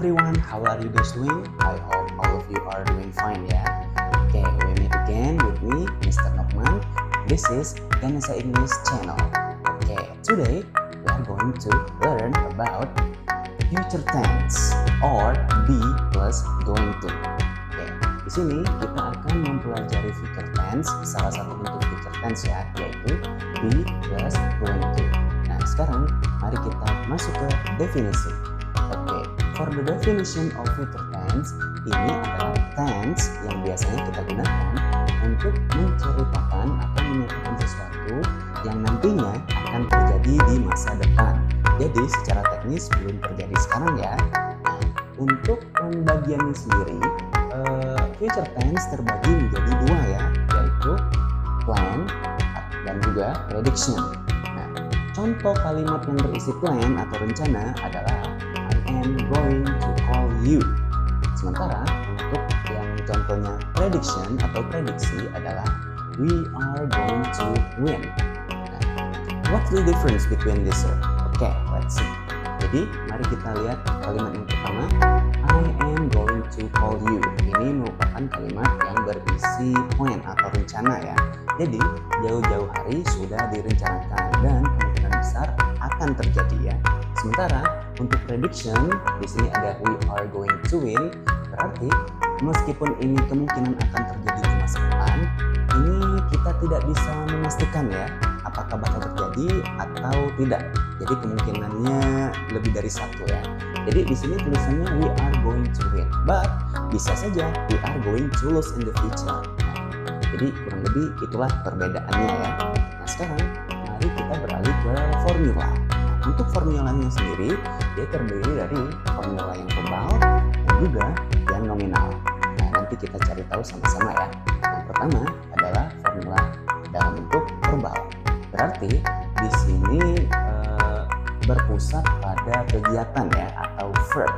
everyone, how are you guys doing? I hope all of you are doing fine ya. Okay, we meet again with me, Mr. Nokman. This is Ganesa English channel. Okay, today we are going to learn about future tense or be plus going to. Okay, di sini kita akan mempelajari future tense, salah satu bentuk future tense ya, yaitu be plus going to. Nah, sekarang mari kita masuk ke definisi. Oke, for the definition of future tense, ini adalah tense yang biasanya kita gunakan untuk menceritakan atau menyatakan sesuatu yang nantinya akan terjadi di masa depan. Jadi secara teknis belum terjadi sekarang ya. Nah, untuk pembagiannya sendiri, future tense terbagi menjadi dua ya, yaitu plan dan juga prediction. Nah, contoh kalimat yang berisi plan atau rencana adalah I am going to call you. Sementara untuk yang contohnya prediction atau prediksi adalah we are going to win. Nah, what's the difference between this? Okay, let's see. Jadi mari kita lihat kalimat yang pertama, I am going to call you. Ini merupakan kalimat yang berisi plan atau rencana ya. Jadi jauh-jauh hari sudah direncanakan dan kemungkinan besar akan terjadi ya. Sementara untuk prediction di sini ada we are going to win, berarti meskipun ini kemungkinan akan terjadi di masa depan, ini kita tidak bisa memastikan ya apakah bakal terjadi atau tidak. Jadi kemungkinannya lebih dari satu ya. Jadi di sini tulisannya we are going to win, but bisa saja we are going to lose in the future. Nah, jadi kurang lebih itulah perbedaannya ya. Nah sekarang mari kita beralih ke formula. Untuk formulanya sendiri, dia terdiri dari formula yang verbal dan juga yang nominal. Nah, nanti kita cari tahu sama-sama ya. Yang pertama adalah formula dalam bentuk verbal. Berarti di sini berpusat pada kegiatan ya atau verb.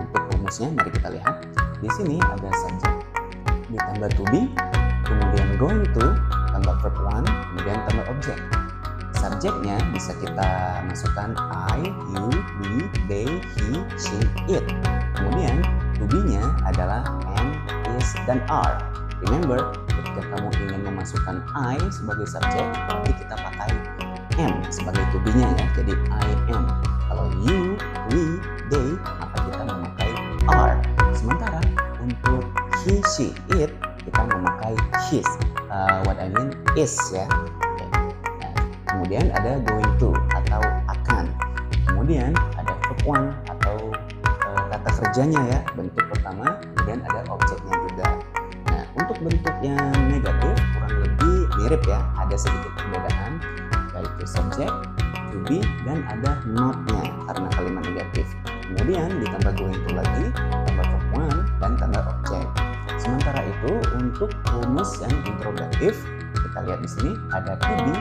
Untuk rumusnya mari kita lihat. Di sini ada subjek ditambah to be, kemudian going to, tambah verb one, kemudian tambah objek. Subjeknya bisa kita masukkan I, you, we, they, he, she, it. Kemudian to be-nya adalah am, is, dan are. Remember, ketika kamu ingin memasukkan I sebagai subjek, nanti kita pakai am sebagai to be-nya ya. Jadi I am. Kalau you, we, they, maka kita memakai are. Sementara untuk he, she, it, kita memakai his. What I mean is ya. Kemudian ada going to atau akan. Kemudian ada verb one atau kata kerjanya ya, bentuk pertama. Kemudian ada objeknya juga. Nah, untuk bentuk yang negatif kurang lebih mirip ya, ada sedikit perbedaan, yaitu subject, to be, dan ada not-nya karena kalimat negatif. Kemudian ditambah going to lagi, tambah verb one, dan tambah objek. Sementara itu untuk rumus yang interrogatif, kita lihat di sini ada to be,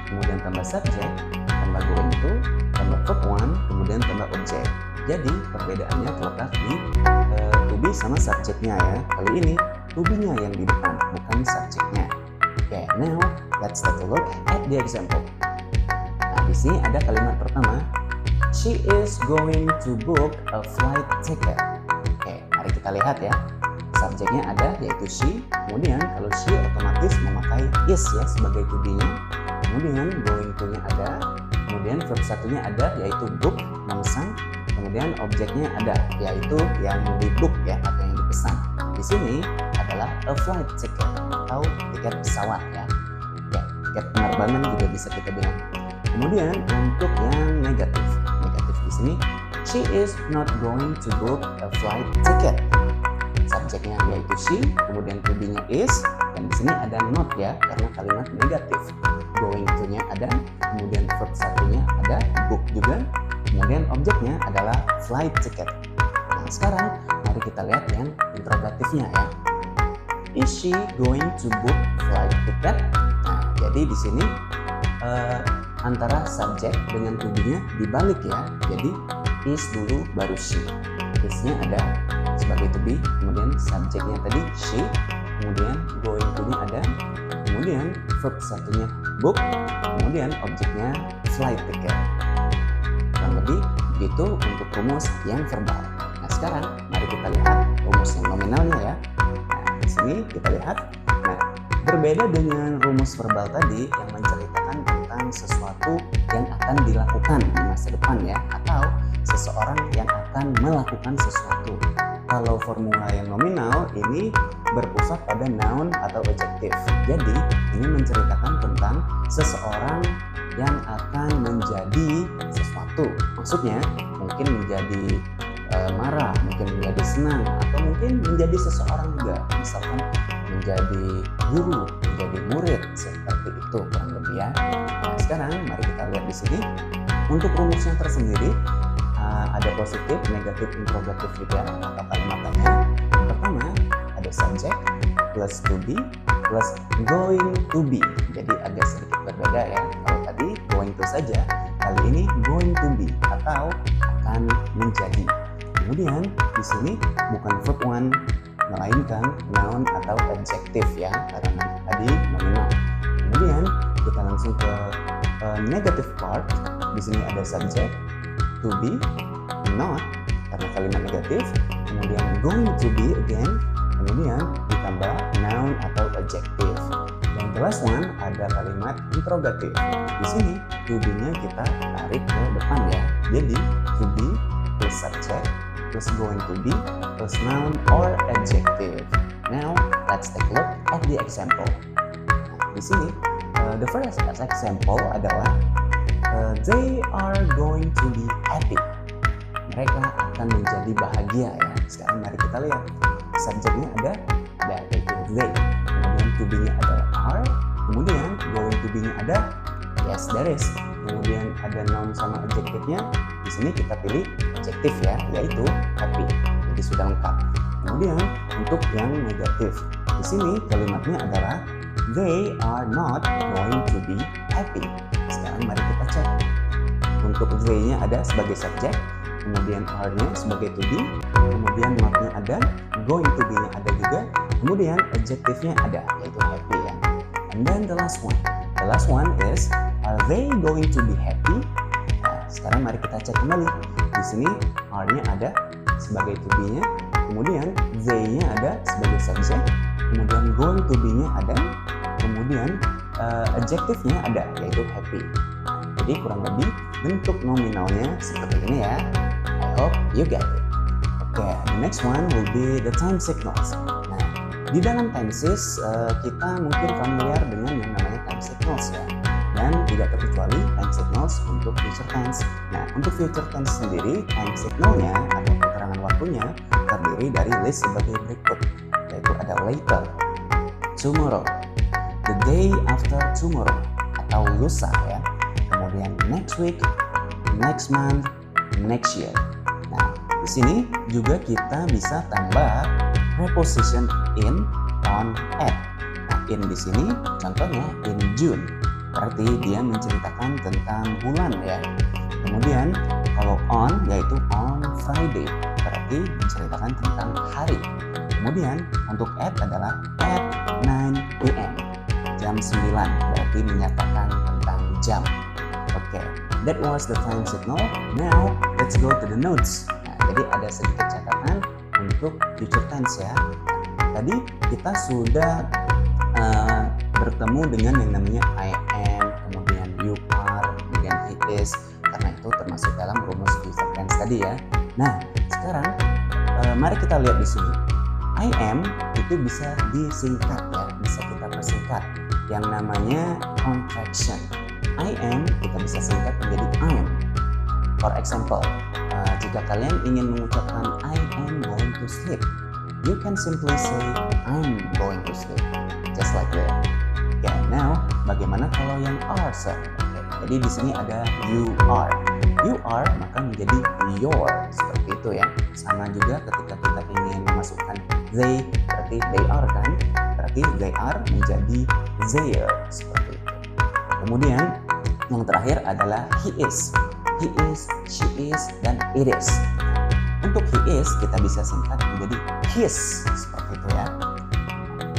kemudian tambah subjek, tambah going to, tambah verb one, kemudian tambah objek. Jadi perbedaannya terletak di to be sama subjeknya ya. Kali ini to be-nya yang di depan, bukan subjeknya. Okay, now let's take a look at the example. Nah, di sini ada kalimat pertama, she is going to book a flight ticket. Oke, mari kita lihat ya. Subjeknya ada yaitu she, kemudian kalau she otomatis memakai is ya sebagai to be-nya. Kemudian going to-nya ada, kemudian verb satunya ada yaitu book, memesan, kemudian objeknya ada yaitu yang di book ya atau yang dipesan. Di sini adalah a flight ticket atau tiket pesawat ya. Ya, tiket penerbangan juga bisa kita bilang. Kemudian untuk yang negatif di sini she is not going to book a flight ticket. Subjeknya yaitu she, kemudian to be-nya is, dan di sini ada not ya karena kalimat negatif. Going to-nya ada, kemudian verb satunya ada, book juga, kemudian objeknya adalah flight ticket. Nah sekarang mari kita lihat yang interrogatifnya ya. Is she going to book flight ticket? Nah jadi di sini antara subjek dengan to be-nya dibalik ya. Jadi is dulu baru she. Is-nya ada sebagai to be, kemudian subjeknya tadi she, kemudian going to-nya ada, kemudian verb satunya book, kemudian objeknya flight ticket. Kurang lebih begitu untuk rumus yang verbal. Nah sekarang mari kita lihat rumus yang nominalnya ya. Nah, di sini kita lihat. Nah, berbeda dengan rumus verbal tadi yang menceritakan tentang sesuatu yang akan dilakukan di masa depan ya, atau seseorang yang akan melakukan sesuatu. Kalau formula yang nominal ini berpusat pada noun atau adjective. Jadi ini menceritakan tentang seseorang yang akan menjadi sesuatu. Maksudnya mungkin menjadi marah, mungkin menjadi senang, atau mungkin menjadi seseorang juga. Misalkan menjadi guru, menjadi murid, seperti itu kurang lebih ya. Nah, sekarang mari kita lihat di sini. Untuk rumusnya tersendiri ada positif, negatif, interrogatif juga atau kalimatnya. Pertama ada subject plus to be plus going to be. Jadi agak sedikit berbeda ya. Kalau tadi going to saja, kali ini going to be atau akan menjadi. Kemudian di sini bukan verb one, melainkan noun atau adjective ya, karena tadi nominal. Kemudian kita langsung ke negative part. Di sini ada subject, to be, not karena kalimat negatif, kemudian going to be again, kemudian ditambah noun atau adjective. Yang the last one ada kalimat interrogative. Di sini to be-nya kita tarik ke depan ya. Jadi to be plus subject plus going to be plus noun or adjective. Now let's take a look at the example. Nah, di sini the first example adalah they are going to be happy. Mereka akan menjadi bahagia ya. Sekarang mari kita lihat. Subjeknya ada yaitu they. Kemudian to be-nya adalah are. Kemudian going to be-nya ada yes there is. Kemudian ada noun sama adjective-nya. Di sini kita pilih adjective ya, yaitu happy. Jadi sudah lengkap. Kemudian untuk yang negatif, di sini kalimatnya adalah they are not going to be happy. Sekarang mari kita cek. Untuk they-nya ada sebagai subjek, kemudian are-nya sebagai to be, kemudian not-nya ada, going to be-nya ada juga, kemudian adjective-nya ada, yaitu happy ya. And then the last one. The last one is, are they going to be happy? Nah, sekarang mari kita cek kembali. Di sini are-nya ada sebagai to be-nya, kemudian they-nya ada sebagai subjek, kemudian going to be-nya ada, kemudian adjective-nya ada, yaitu happy. Jadi kurang lebih bentuk nominalnya seperti ini ya. I hope you get it. Oke, the next one will be the time signals. Nah, di dalam tenses kita mungkin familiar dengan yang namanya time signals ya. Dan tidak terkecuali time signals untuk future tense. Nah, untuk future tense sendiri, time signalnya atau keterangan waktunya terdiri dari list sebagai berikut, yaitu ada later, tomorrow, the day after tomorrow atau lusa ya. Kemudian next week, next month, next year. Nah, di sini juga kita bisa tambah preposition in, on, at. Nah, in di sini contohnya in June. Berarti dia menceritakan tentang bulan ya. Kemudian kalau on yaitu on Friday. Berarti menceritakan tentang hari. Kemudian untuk at adalah at 9 p.m. Jam 9. Berarti menyatakan tentang jam. Oke, that was the time signal. Now, let's go to the notes. Nah, jadi ada sedikit catatan untuk future tense ya. Tadi kita sudah bertemu dengan yang namanya I am, kemudian you are, kemudian he is, karena itu termasuk dalam rumus future tense tadi ya. Nah, sekarang mari kita lihat di sini. I am itu bisa disingkat ya, bisa kita persingkat. Yang namanya contraction. I am kita bisa singkat menjadi I am. For example, jika kalian ingin mengucapkan I am going to sleep, you can simply say I'm going to sleep, just like that. Okay, now bagaimana kalau yang are sir? Okay, jadi di sini ada you are. You are maka menjadi your, seperti itu ya. Sama juga ketika kita ingin memasukkan they, berarti they are kan? Berarti they are menjadi their, seperti itu. Kemudian yang terakhir adalah he is. He is, she is, dan it is. Untuk he is kita bisa singkat menjadi his, seperti itu ya.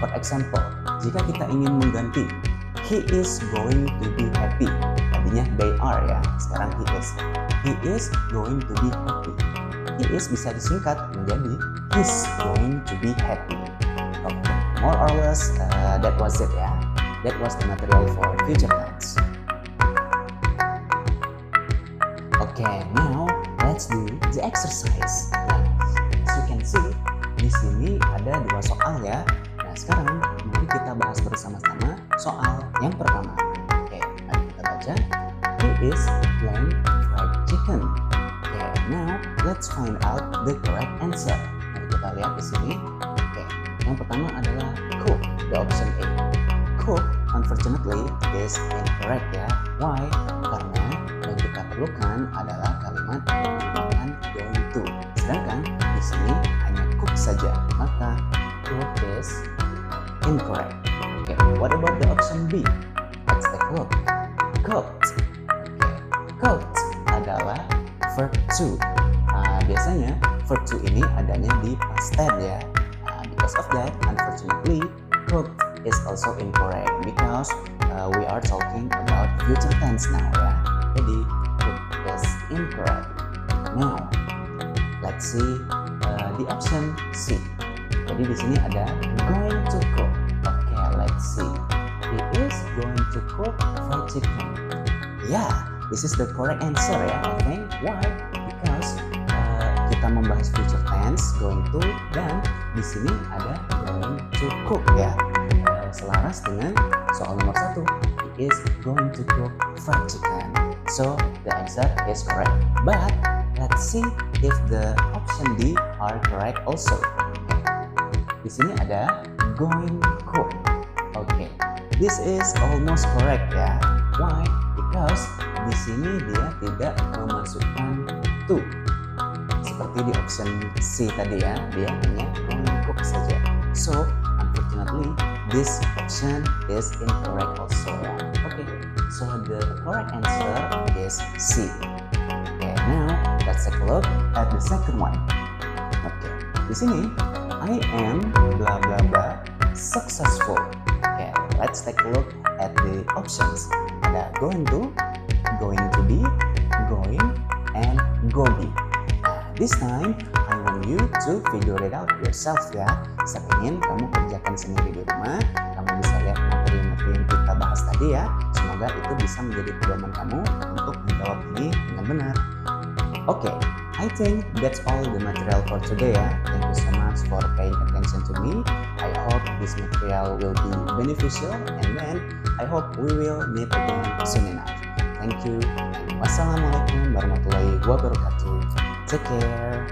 For example, jika kita ingin mengganti he is going to be happy, tadinya they are ya, sekarang he is. He is going to be happy. he is bisa disingkat menjadi he's going to be happy. Okay, more or less that was it ya. That was the material for future tense. Okay, now let's do the exercise. Nah, as you can see, di sini ada 2 soal ya. Nah, sekarang mari kita bahas bersama-sama soal yang pertama. Oke, mari kita baca. He is playing fried chicken. Okay, now let's find out the correct answer. Mari kita lihat di sini. Oke, yang pertama adalah cook, the option A. Cook, unfortunately, is incorrect ya. Why? Karena yang kita perlukan adalah kalimat yang menggunakan going to. Sedangkan di sini hanya cook saja, maka cook is incorrect. Okay, what about the option B? Let's take a look. Cooked. Okay, cooked adalah verb to. Biasanya verb to ini adanya di past tense ya. Because of that, unfortunately, cooked is also incorrect because we are talking about future tense now ya. Jadi cooked is incorrect. Now, let's see the option C. Jadi di sini ada going to cook. Okay, let's see. He is going to cook fried chicken. Yeah, this is the correct answer ya, I think. Why? Because kita membahas future tense, going to, dan di sini ada going to cook ya. Selaras dengan soal nomor 1. He is going to cook fried chicken. So the answer is correct. But let's see if the option D are correct also. Di sini ada going cook. Okay, this is almost correct ya. Why? Because di sini dia tidak memasukkan to. Seperti di option C tadi ya, dia hanya going cook saja. So unfortunately, this option is incorrect also ya. Okay, so the correct answer is C. Okay, now let's take a look at the second one. Okay, di sini I am blah blah blah successful. Okay, let's take a look at the options. Ada going to be, going, and go be. This time I want you to figure it out yourself ya. Saya ingin kamu kerjakan sendiri di rumah. Kamu bisa lihat materi-materi yang kita bahas tadi ya. Semoga itu bisa menjadi pedoman kamu untuk menjawab ini dengan benar. Okay, I think that's all the material for today ya. Thank you so much for paying attention to me. I hope this material will be beneficial and then I hope we will meet again soon enough. Thank you and wassalamualaikum warahmatullahi wabarakatuh. Take care.